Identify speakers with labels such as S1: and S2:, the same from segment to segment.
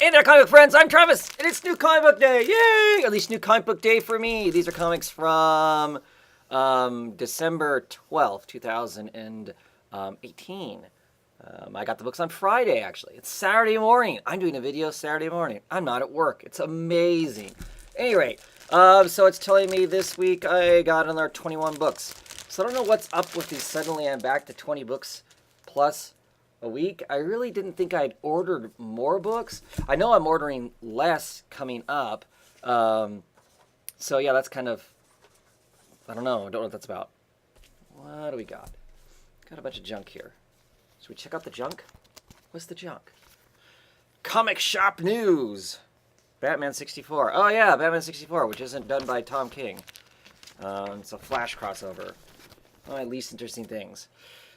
S1: Hey there, comic friends, I'm Travis, and it's New Comic Book Day, yay! Or at least New Comic Book Day for me. These are comics from December 12th, 2018. I got the books on Friday, actually. It's Saturday morning. I'm doing a video Saturday morning. I'm not at work. It's amazing. At any rate, so it's telling me this week I got another 21 books. So I don't know what's up with these. Suddenly I'm back to 20 books plus a week. I really didn't think I'd ordered more books. I know I'm ordering less coming up. So yeah, that's kind of, I don't know what that's about. What do we got? Got a bunch of junk here. Should we check out the junk? What's the junk? Comic shop news. Batman 64. Oh yeah, Batman 64, which isn't done by Tom King. It's a Flash crossover. One of my least interesting things.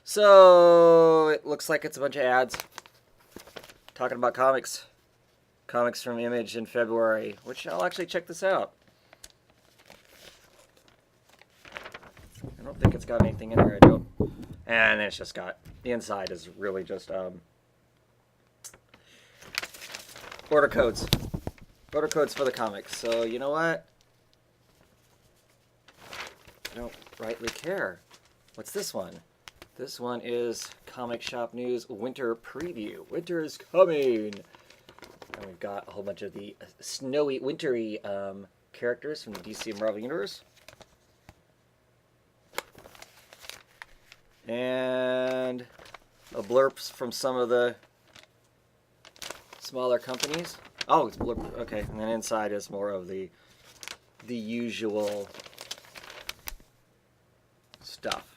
S1: So, it looks like it's a bunch of ads talking about comics. Comics from Image in February, which I'll actually check this out. I don't think it's got anything in here, I don't. And it's just got, the inside is really just order codes. Order codes for the comics. So, you know what? I don't rightly care. What's this one? This one is Comic Shop News Winter Preview. Winter is coming! And we've got a whole bunch of the snowy, wintry characters from the DC and Marvel Universe. And a blurb from some of the smaller companies. Oh, it's blurb. Okay, and then inside is more of the usual stuff.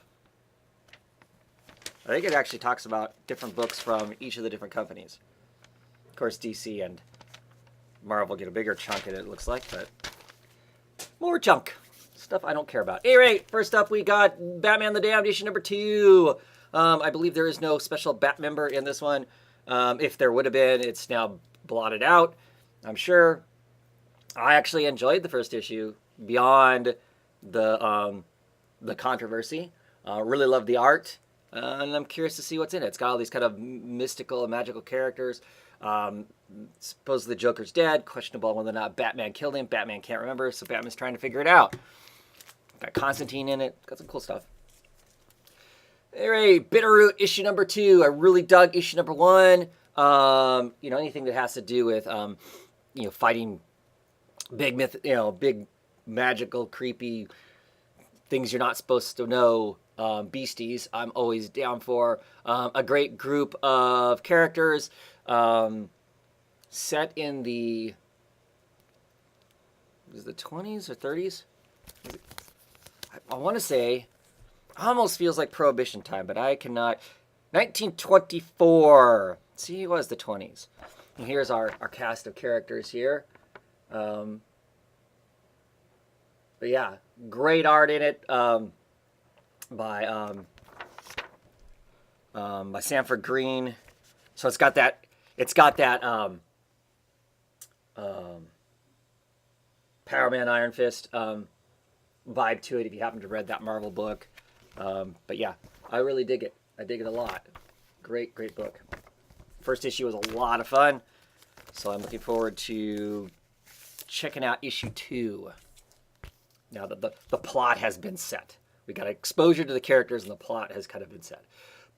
S1: I think it actually talks about different books from each of the different companies. Of course, DC and Marvel get a bigger chunk in it, looks like, but more junk. Stuff I don't care about. At any rate, first up we got Batman the Damned, issue number 2. I believe there is no special Bat member in this one. If there would have been, it's now blotted out, I'm sure. I actually enjoyed the first issue beyond the controversy. Really loved the art. And I'm curious to see what's in it. It's got all these kind of mystical and magical characters. Supposedly the Joker's dead. Questionable whether or not Batman killed him. Batman can't remember, so Batman's trying to figure it out. Got Constantine in it. Got some cool stuff. Alright, Bitterroot, issue number 2. I really dug issue number 1. You know, anything that has to do with, you know, fighting big big magical, creepy things you're not supposed to know. Beasties, I'm always down for. A great group of characters set in the 20s or 30s? I want to say, almost feels like Prohibition time, but I cannot. 1924. See, it was the 20s. And here's our cast of characters here. But yeah, great art in it. By Sanford Green. So it's got that Power Man Iron Fist vibe to it if you happen to read that Marvel book. But yeah, I really dig it. I dig it a lot. Great book. First issue was a lot of fun, so I'm looking forward to checking out issue 2. Now that the plot has been set. We got exposure to the characters and the plot has kind of been set.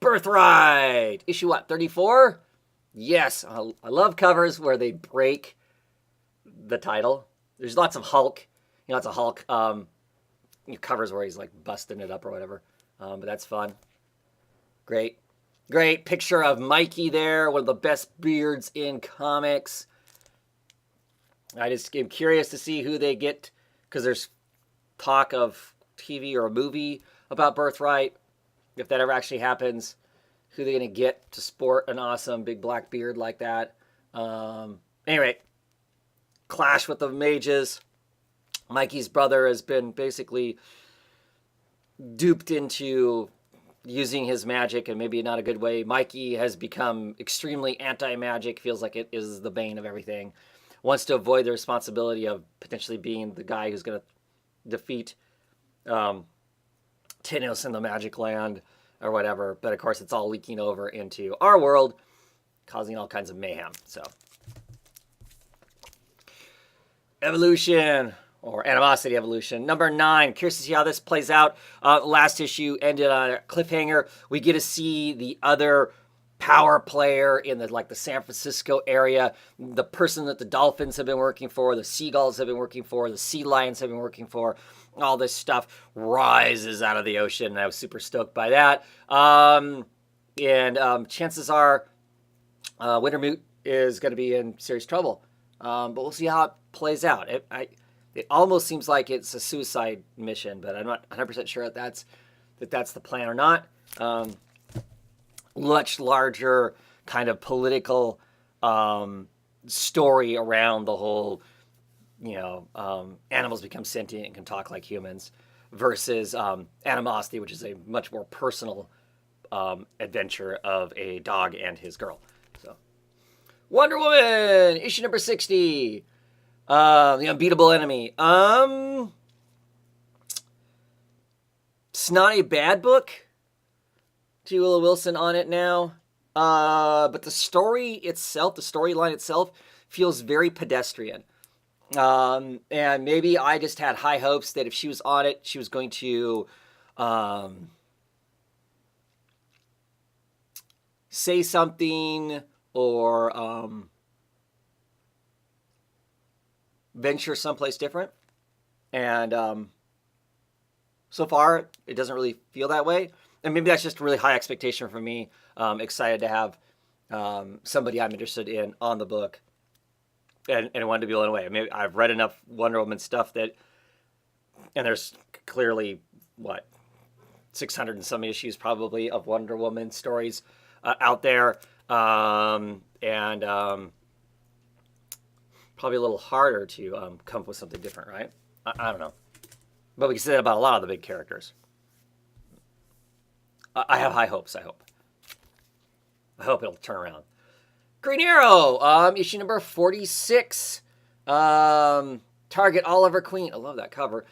S1: Birthright! Issue what, 34? Yes, I love covers where they break the title. There's lots of Hulk. You know, lots of Hulk covers where he's like busting it up or whatever. But that's fun. Great picture of Mikey there. One of the best beards in comics. I just am curious to see who they get, because there's talk of TV or a movie about Birthright. If that ever actually happens, who they're going to get to sport an awesome big black beard like that. Anyway, clash with the mages. Mikey's brother has been basically duped into using his magic, and maybe not a good way. Mikey has become extremely anti-magic, feels like it is the bane of everything. Wants to avoid the responsibility of potentially being the guy who's going to defeat Thanos in the Magic Land or whatever. But of course, it's all leaking over into our world, causing all kinds of mayhem. So Evolution, or Animosity Evolution. Number 9. Curious to see how this plays out. Last issue ended on a cliffhanger. We get to see the other power player in the San Francisco area, the person that the dolphins have been working for, the seagulls have been working for, the sea lions have been working for. All this stuff rises out of the ocean, and I was super stoked by that. Chances are Wintermute is going to be in serious trouble. But we'll see how it plays out. It almost seems like it's a suicide mission, but I'm not 100% sure that's the plan or not. Much larger kind of political story around the whole, animals become sentient and can talk like humans, versus Animosity, which is a much more personal adventure of a dog and his girl. So, Wonder Woman, issue number 60. The Unbeatable Enemy. It's not a bad book. G. Willow Wilson on it now. But the storyline itself feels very pedestrian. And maybe I just had high hopes that if she was on it, she was going to say something or venture someplace different. And so far, it doesn't really feel that way. And maybe that's just a really high expectation for me. Excited to have somebody I'm interested in on the book and wanted to be blown away. Maybe I've read enough Wonder Woman stuff and there's clearly, 600 and some issues probably of Wonder Woman stories out there. Probably a little harder to come up with something different, right? I don't know. But we can say that about a lot of the big characters. I have high hopes, I hope. I hope it'll turn around. Green Arrow, issue number 46. Target Oliver Queen. I love that cover.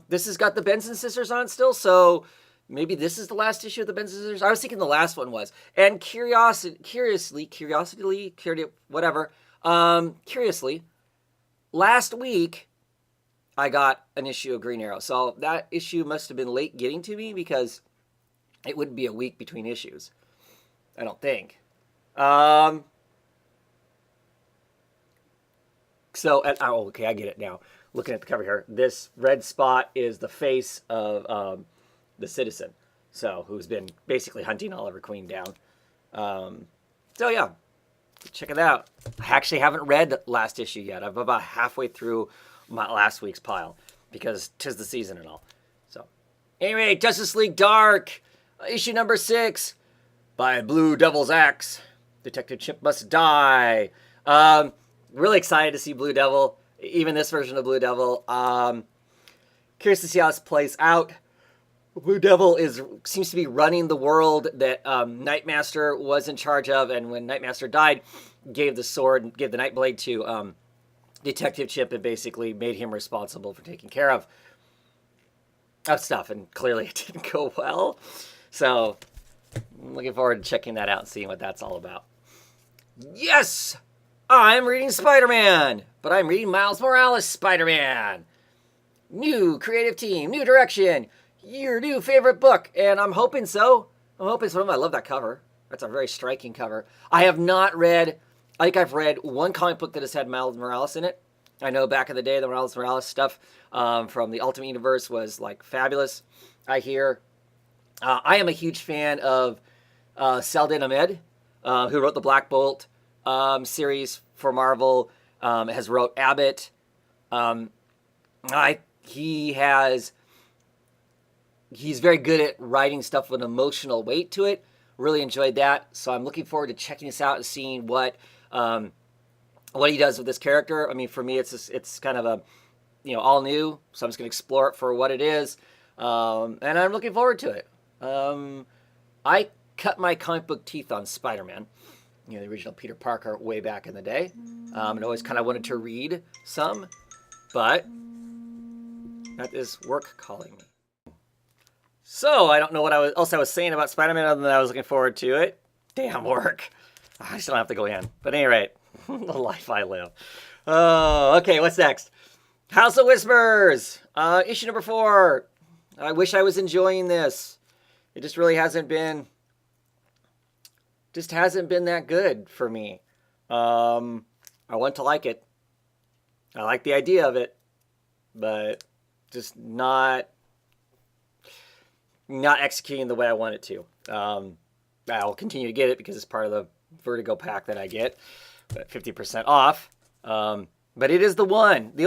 S1: This has got the Benson sisters on it still, so maybe this is the last issue of the Benson sisters. I was thinking the last one was. And curiously, last week, I got an issue of Green Arrow. So that issue must have been late getting to me because it wouldn't be a week between issues. I don't think. Okay, I get it now. Looking at the cover here, this red spot is the face of the Citizen, who's been basically hunting Oliver Queen down. Check it out. I actually haven't read the last issue yet. I'm about halfway through my last week's pile because 'tis the season and all. So, anyway, Justice League Dark, issue number 6 by Blue Devil's Axe. Detective Chimp Must Die. Really excited to see Blue Devil, even this version of Blue Devil. Curious to see how this plays out. Blue Devil seems to be running the world that Nightmaster was in charge of, and when Nightmaster died, gave the Nightblade to Detective Chimp and basically made him responsible for taking care of stuff, and clearly it didn't go well. So I'm looking forward to checking that out and seeing what that's all about. Yes! I'm reading Spider-Man, but I'm reading Miles Morales' Spider-Man. New creative team, new direction, your new favorite book, and I'm hoping so. I love that cover. That's a very striking cover. I have not read, I think I've read one comic book that has had Miles Morales in it. I know back in the day, the Miles Morales stuff from the Ultimate Universe was fabulous, I hear. I am a huge fan of Saladin Ahmed, who wrote the Black Bolt series for Marvel, has wrote Abbott. He's very good at writing stuff with an emotional weight to it. Really enjoyed that. So I'm looking forward to checking this out and seeing what he does with this character. I mean, for me, it's kind of a, all new. So I'm just going to explore it for what it is. And I'm looking forward to it. I cut my comic book teeth on Spider-Man, the original Peter Parker way back in the day. And always kind of wanted to read some, but that is work calling me. So I don't know what I was saying about Spider-Man other than I was looking forward to it. Damn work. I still don't have to go in. But at any rate, The life I live. Oh, okay, what's next? House of Whispers, issue number 4. I wish I was enjoying this. It just really hasn't been that good for me. I want to like it. I like the idea of it, but just not executing the way I want it to. I'll continue to get it because it's part of the Vertigo pack that I get, but 50% off. But it is the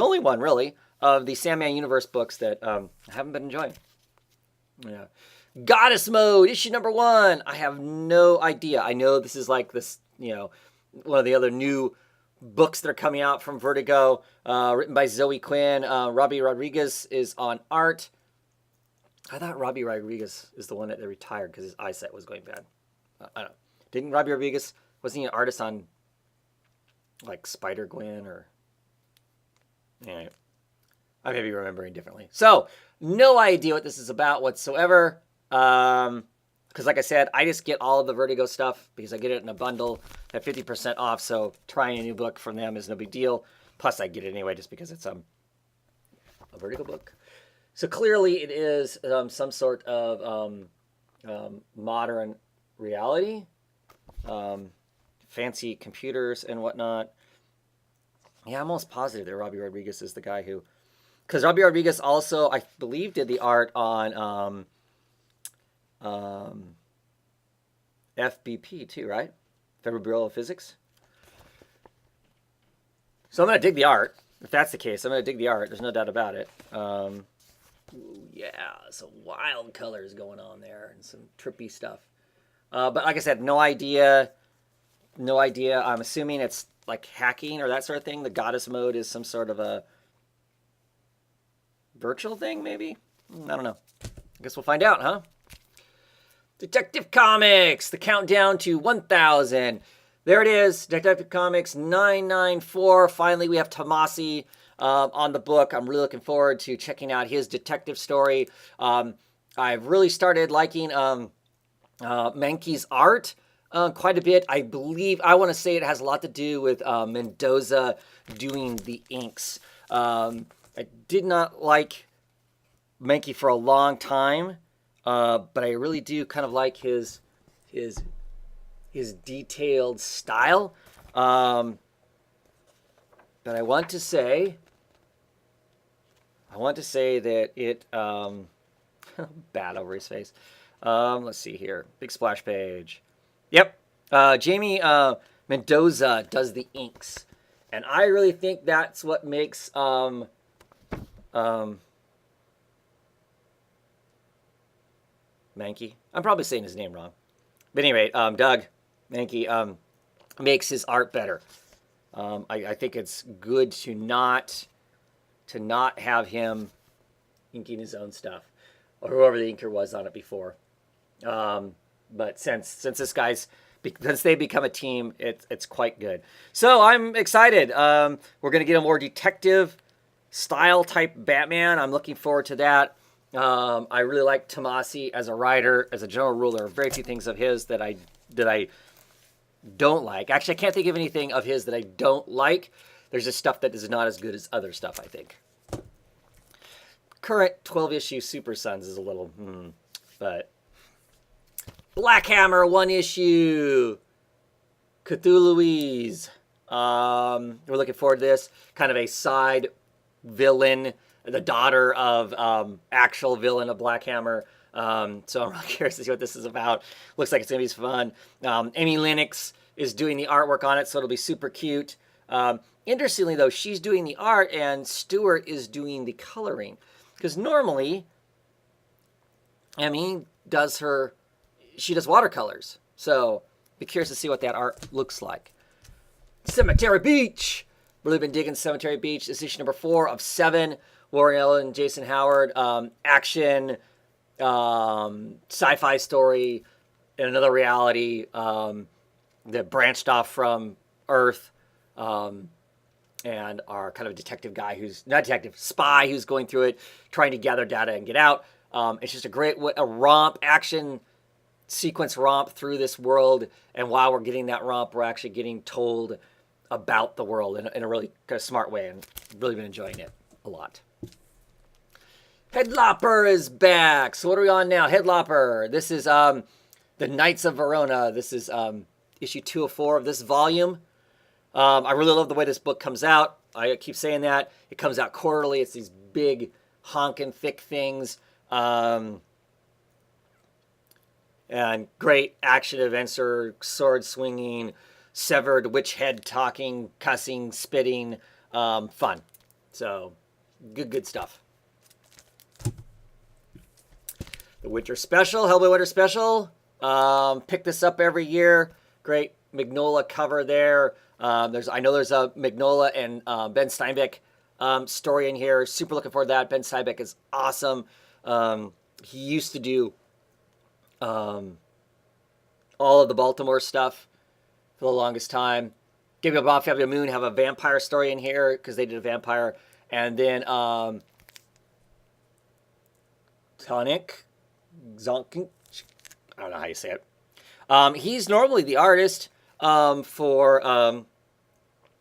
S1: only one really, of the Sandman Universe books that I haven't been enjoying. Yeah. Goddess Mode, issue number 1. I have no idea. I know this is like this, one of the other new books that are coming out from Vertigo, written by Zoe Quinn. Robbie Rodriguez is on art. I thought Robbie Rodriguez is the one that retired because his eyesight was going bad. I don't know. Didn't Robbie Rodriguez, wasn't he an artist on like Spider-Gwen or... Anyway, I may be remembering differently. So, no idea what this is about whatsoever. Because like I said, I just get all of the Vertigo stuff because I get it in a bundle at 50% off. So trying a new book from them is no big deal. Plus I get it anyway just because it's a Vertigo book. So clearly it is some sort of modern reality. Fancy computers and whatnot. Yeah, I'm almost positive that Robbie Rodriguez is the guy who... Because Robbie Rodriguez also, I believe, did the art on FBP too, right? Federal Bureau of Physics. So I'm going to dig the art. If that's the case, I'm going to dig the art. There's no doubt about it. Yeah, some wild colors going on there and some trippy stuff. But like I said, no idea. No idea. I'm assuming it's like hacking or that sort of thing. The Goddess Mode is some sort of a virtual thing, maybe? I don't know. I guess we'll find out, huh? Detective Comics, the countdown to 1,000. There it is, Detective Comics 994. Finally, we have Tomasi on the book. I'm really looking forward to checking out his detective story. I've really started liking Mankey's art quite a bit. I want to say it has a lot to do with Mendoza doing the inks. I did not like Mankey for a long time, but I really do kind of like his detailed style. But I want to say that it bad over his face. Let's see here. Big splash page. Yep. Jamie Mendoza does the inks. And I really think that's what makes Mankey. I'm probably saying his name wrong. But anyway, Doug Mankey makes his art better. I think it's good to not have him inking his own stuff, or whoever the inker was on it before. But since they become a team, it's quite good. So I'm excited. We're gonna get a more detective style type Batman. I'm looking forward to that. I really like Tomasi as a writer. As a general rule, there are very few things of his that I don't like. Actually, I can't think of anything of his that I don't like. There's just stuff that is not as good as other stuff, I think. Current 12-issue Super Sons is a little, but Black Hammer 1 issue. Cthulhuese. We're looking forward to this. Kind of a side villain, the daughter of actual villain of Black Hammer. So I'm really curious to see what this is about. Looks like it's going to be fun. Amy Lennox is doing the artwork on it, so it'll be super cute. Interestingly, though, she's doing the art and Stewart is doing the coloring. Because normally, Amy does watercolors. So be curious to see what that art looks like. Cemetery Beach. Really been digging Cemetery Beach. This is issue number 4 of 7. Warren Ellis and Jason Howard. Action, sci-fi story in another reality that branched off from Earth, and our kind of detective guy spy who's going through it, trying to gather data and get out. It's just a romp, action sequence romp through this world, and while we're getting that romp, we're actually getting told about the world in a really kind of smart way, and really been enjoying it a lot. Headlopper is back. So what are we on now? Headlopper. This is the Knights of Verona. This is issue 204 of this volume. I really love the way this book comes out. I keep saying that. It comes out quarterly. It's these big, honking, thick things. And great action adventure, sword swinging, severed witch head talking, cussing, spitting, fun. So, good stuff. The Winter Special, Hellboy Winter Special. Pick this up every year. Great Magnola cover there. I know there's a Magnola and Ben Steinbeck story in here. Super looking forward to that. Ben Steinbeck is awesome. He used to do all of the Baltimore stuff for the longest time. Gabriel Bob, Fabio Moon have a vampire story in here because they did a vampire. And then Tonic Zonkin, I don't know how you say it. He's normally the artist for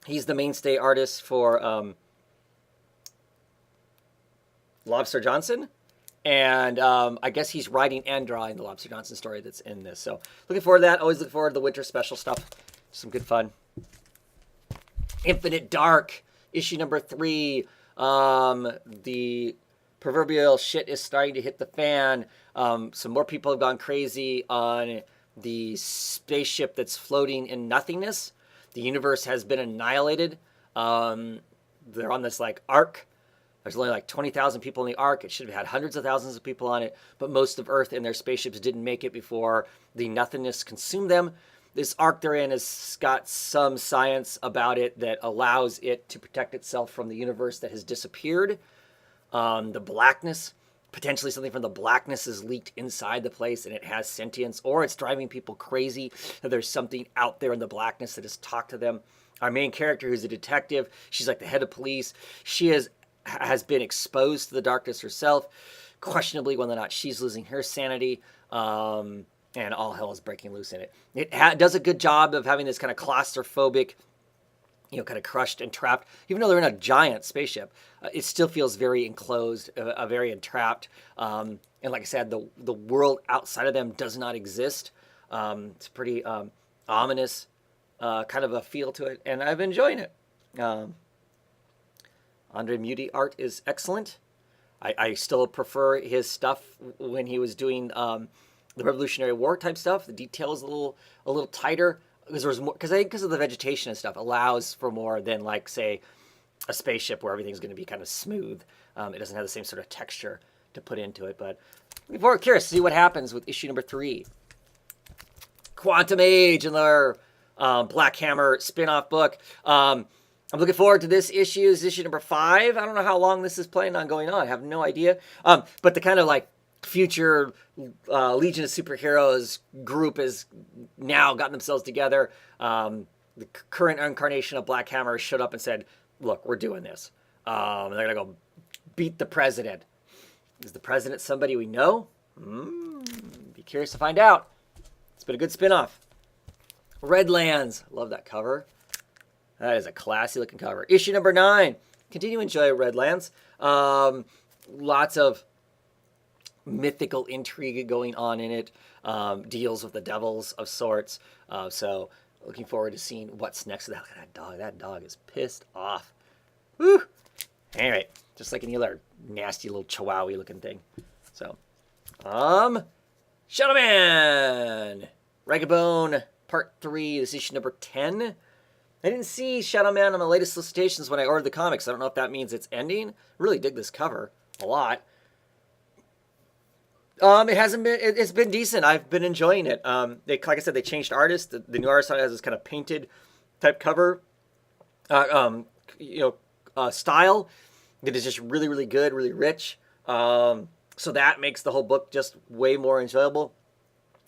S1: he's the mainstay artist for Lobster Johnson. And I guess he's writing and drawing the Lobster Johnson story that's in this. So looking forward to that. Always look forward to the Winter Special stuff. Some good fun. Infinite Dark, issue number 3. The proverbial shit is starting to hit the fan. Some more people have gone crazy on the spaceship that's floating in nothingness. The universe has been annihilated. They're on this like arc. There's only like 20,000 people in the ark. It should have had hundreds of thousands of people on it, but most of Earth and their spaceships didn't make it before the nothingness consumed them. This ark they're in has got some science about it that allows it to protect itself from the universe that has disappeared. The blackness, potentially something from the blackness is leaked inside the place and it has sentience, or it's driving people crazy that there's something out there in the blackness that has talked to them. Our main character, who's a detective, she's like the head of police. She has been exposed to the darkness herself, questionably whether or not she's losing her sanity, and all hell is breaking loose in it. It does a good job of having this kind of claustrophobic, kind of crushed and trapped. Even though they're in a giant spaceship, it still feels very enclosed, very entrapped. And like I said, the world outside of them does not exist. It's pretty ominous kind of a feel to it, and I've been enjoying it. Ncbd art is excellent. I still prefer his stuff when he was doing the Revolutionary War type stuff. The detail is a little tighter because there's more, because of the vegetation and stuff allows for more than like say a spaceship where everything's going to be kind of smooth. It doesn't have the same sort of texture to put into it. But we're curious to see what happens with issue number 3. Quantum Age and their Black Hammer spin-off book. I'm looking forward to this issue. This is issue number 5. I don't know how long this is planning on going on. I have no idea. But the kind of like future Legion of Superheroes group has now gotten themselves together. The current incarnation of Black Hammer showed up and said, look, we're doing this. They're going to go beat the president. Is the president somebody we know? Be curious to find out. It's been a good spin-off. Redlands. Love that cover. That is a classy looking cover. Issue number 9. Continue to enjoy Redlands. Lots of mythical intrigue going on in it. Deals with the devils of sorts. So looking forward to seeing what's next. Look at that dog. That dog is pissed off. Woo! Anyway, just like any other nasty little chihuahua looking thing. So, Shadow Man! Ragabone Part 3. This is issue number 10. I didn't see Shadow Man on my latest solicitations when I ordered the comics. I don't know if that means it's ending. Really dig this cover a lot. It hasn't been. It's been decent. I've been enjoying it. Like I said, they changed artists. The new artist has this kind of painted type cover, style that is just really, really good, really rich. So that makes the whole book just way more enjoyable.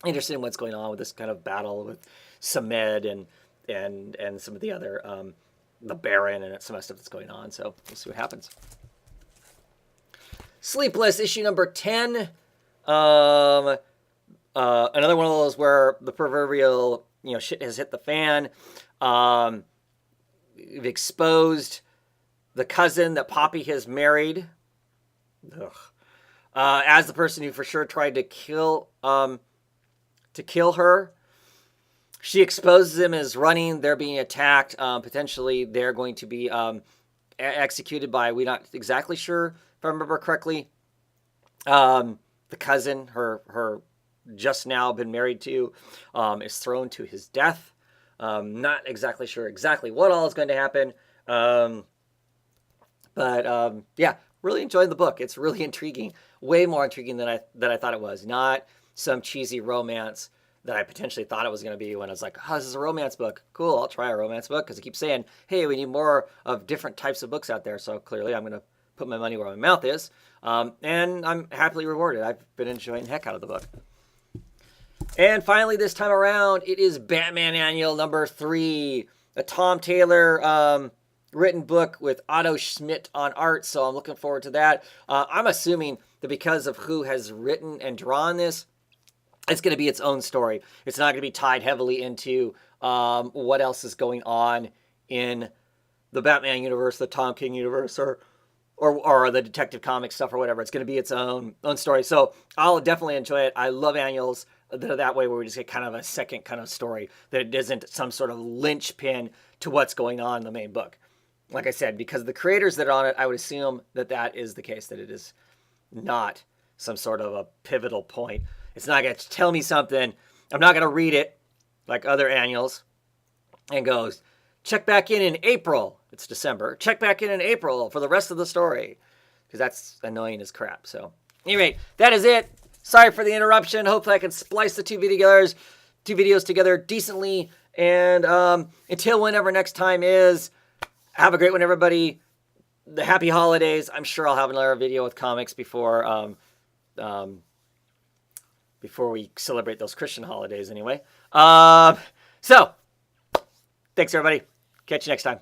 S1: Interested in what's going on with this kind of battle with Samed and some of the other the Baron and some of the stuff that's going on. So we'll see what happens. Sleepless issue number 10. Another one of those where the proverbial shit has hit the fan. exposed the cousin that Poppy has married. Ugh. As the person who for sure tried to kill her. She exposes him as running. They're being attacked. Potentially, they're going to be executed by, we're not exactly sure, if I remember correctly. The cousin, her just now been married to, is thrown to his death. Not exactly sure exactly what all is going to happen. But yeah, really enjoying the book. It's really intriguing. Way more intriguing than I thought it was. Not some cheesy romance that I potentially thought it was going to be when I was like, oh, this is a romance book. Cool, I'll try a romance book, because I keep saying, hey, we need more of different types of books out there. So clearly I'm going to put my money where my mouth is. And I'm happily rewarded. I've been enjoying the heck out of the book. And finally, this time around, it is Batman Annual number 3, a Tom Taylor written book with Otto Schmidt on art. So I'm looking forward to that. I'm assuming that because of who has written and drawn this, it's going to be its own story. It's not going to be tied heavily into what else is going on in the Batman universe, the Tom King universe, or the Detective Comics stuff or whatever. It's going to be its own story. So I'll definitely enjoy it. I love annuals that way, where we just get kind of a second kind of story, that it isn't some sort of linchpin to what's going on in the main book. Like I said, because the creators that are on it, I would assume that is the case, that it is not some sort of a pivotal point. It's not going to tell me something. I'm not going to read it like other annuals and goes, check back in April. It's December. Check back in April for the rest of the story, because that's annoying as crap. So anyway, that is it. Sorry for the interruption. Hopefully I can splice the two videos together decently. And until whenever next time is, have a great one, everybody. The happy holidays. I'm sure I'll have another video with comics before we celebrate those Christian holidays anyway. So, thanks everybody. Catch you next time.